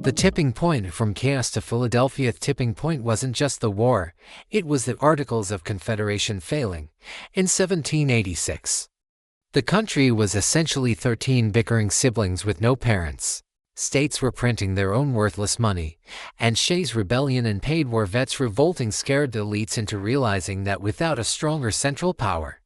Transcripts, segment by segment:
The tipping point from chaos to Philadelphia. Tipping point wasn't just the war, it was the Articles of Confederation failing. In 1786, the country was essentially 13 bickering siblings with no parents. States were printing their own worthless money, and Shays' rebellion and paid war vets revolting scared the elites into realizing that without a stronger central power,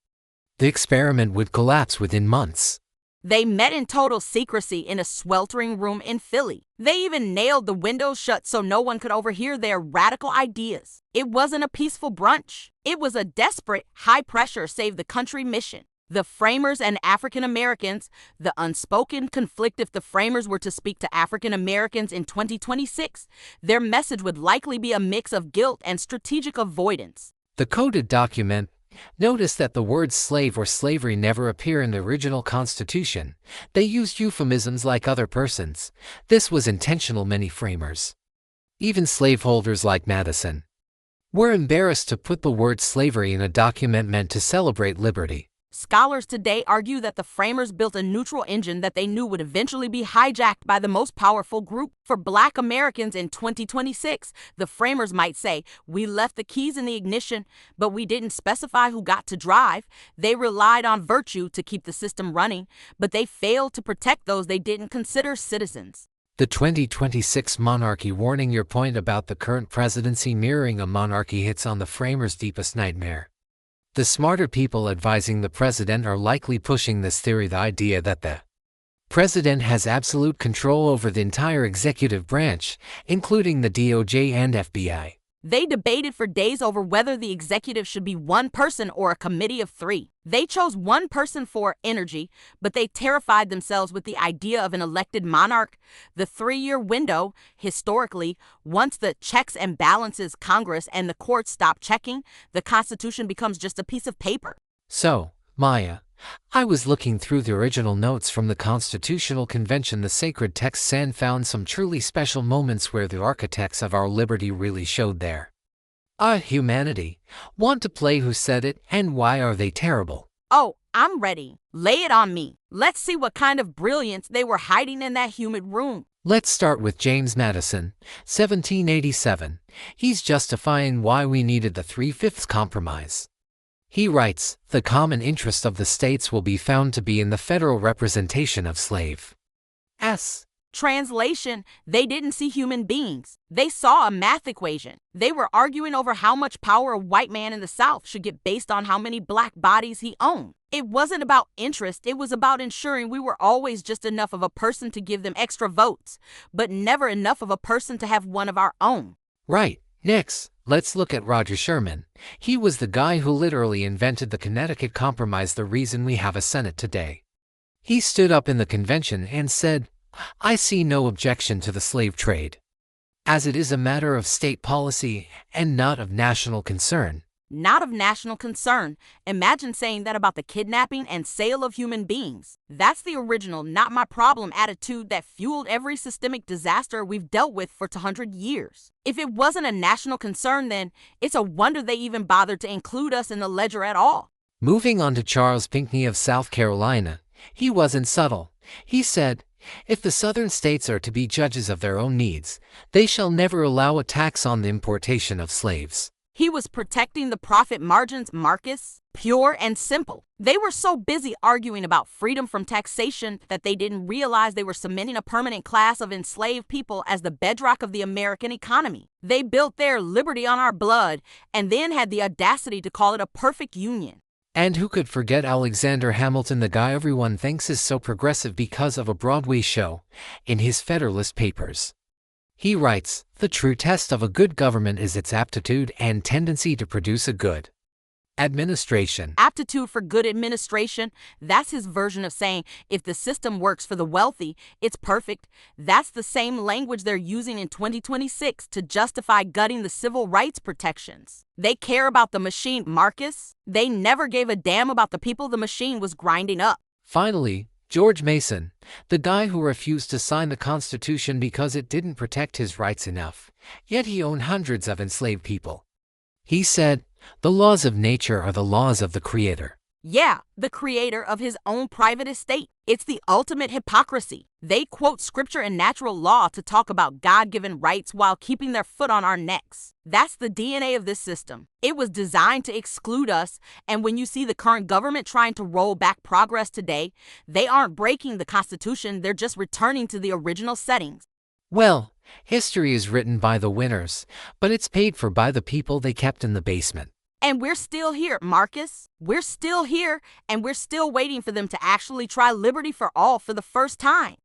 the experiment would collapse within months. They met in total secrecy in a sweltering room in Philly. They even nailed the windows shut so no one could overhear their radical ideas. It wasn't a peaceful brunch. It was a desperate, high-pressure save-the-country mission. The framers and African Americans, the unspoken conflict. If the framers were to speak to African Americans in 2026, their message would likely be a mix of guilt and strategic avoidance. The coded document. Notice that the words slave or slavery never appear in the original Constitution. They used euphemisms like other persons. This was intentional. Many framers, even slaveholders like Madison, were embarrassed to put the word slavery in a document meant to celebrate liberty. Scholars today argue that the framers built a neutral engine that they knew would eventually be hijacked by the most powerful group. For Black Americans in 2026, the framers might say, "We left the keys in the ignition, but we didn't specify who got to drive." They relied on virtue to keep the system running, but they failed to protect those they didn't consider citizens. The 2026 monarchy. Warning: your point about the current presidency mirroring a monarchy hits on the framers' deepest nightmare. The smarter people advising the president are likely pushing this theory, the idea that the president has absolute control over the entire executive branch, including the DOJ and FBI. They debated for days over whether the executive should be one person or a committee of three. They chose one person for energy, but they terrified themselves with the idea of an elected monarch. The 3-year window, historically, once the checks and balances Congress and the courts stop checking, the Constitution becomes just a piece of paper. So, Maya, I was looking through the original notes from the Constitutional Convention, the sacred texts, and found some truly special moments where the architects of our liberty really showed their humanity. Want to play who said it and why are they terrible? Oh, I'm ready. Lay it on me. Let's see what kind of brilliance they were hiding in that humid room. Let's start with James Madison, 1787. He's justifying why we needed the 3/5 compromise. He writes, "The common interest of the states will be found to be in the federal representation of slaves." Translation: they didn't see human beings. They saw a math equation. They were arguing over how much power a white man in the South should get based on how many black bodies he owned. It wasn't about interest. It was about ensuring we were always just enough of a person to give them extra votes, but never enough of a person to have one of our own. Right. Next, let's look at Roger Sherman. He was the guy who literally invented the Connecticut Compromise, the reason we have a Senate today. He stood up in the convention and said, "I see no objection to the slave trade, as it is a matter of state policy and not of national concern." Not of national concern. Imagine saying that about the kidnapping and sale of human beings. That's the original not my problem attitude that fueled every systemic disaster we've dealt with for 200 years. If it wasn't a national concern, then it's a wonder they even bothered to include us in the ledger at all. Moving on to Charles Pinckney of South Carolina, he wasn't subtle. He said, "If the southern states are to be judges of their own needs, they shall never allow a tax on the importation of slaves." He was protecting the profit margins, Marcus. Pure and simple. They were so busy arguing about freedom from taxation that they didn't realize they were cementing a permanent class of enslaved people as the bedrock of the American economy. They built their liberty on our blood and then had the audacity to call it a perfect union. And who could forget Alexander Hamilton, the guy everyone thinks is so progressive because of a Broadway show, in his Federalist Papers. He writes, "The true test of a good government is its aptitude and tendency to produce a good administration." Aptitude for good administration, that's his version of saying if the system works for the wealthy, it's perfect. That's the same language they're using in 2026 to justify gutting the civil rights protections. They care about the machine, Marcus. They never gave a damn about the people the machine was grinding up. Finally, George Mason, the guy who refused to sign the Constitution because it didn't protect his rights enough, yet he owned hundreds of enslaved people. He said, "The laws of nature are the laws of the Creator." Yeah, the creator of his own private estate. It's the ultimate hypocrisy. They quote scripture and natural law to talk about God-given rights while keeping their foot on our necks. That's the DNA of this system. It was designed to exclude us, and when you see the current government trying to roll back progress today, they aren't breaking the Constitution, they're just returning to the original settings. Well, history is written by the winners, but it's paid for by the people they kept in the basement. And we're still here, Marcus. We're still here, and we're still waiting for them to actually try liberty for all for the first time.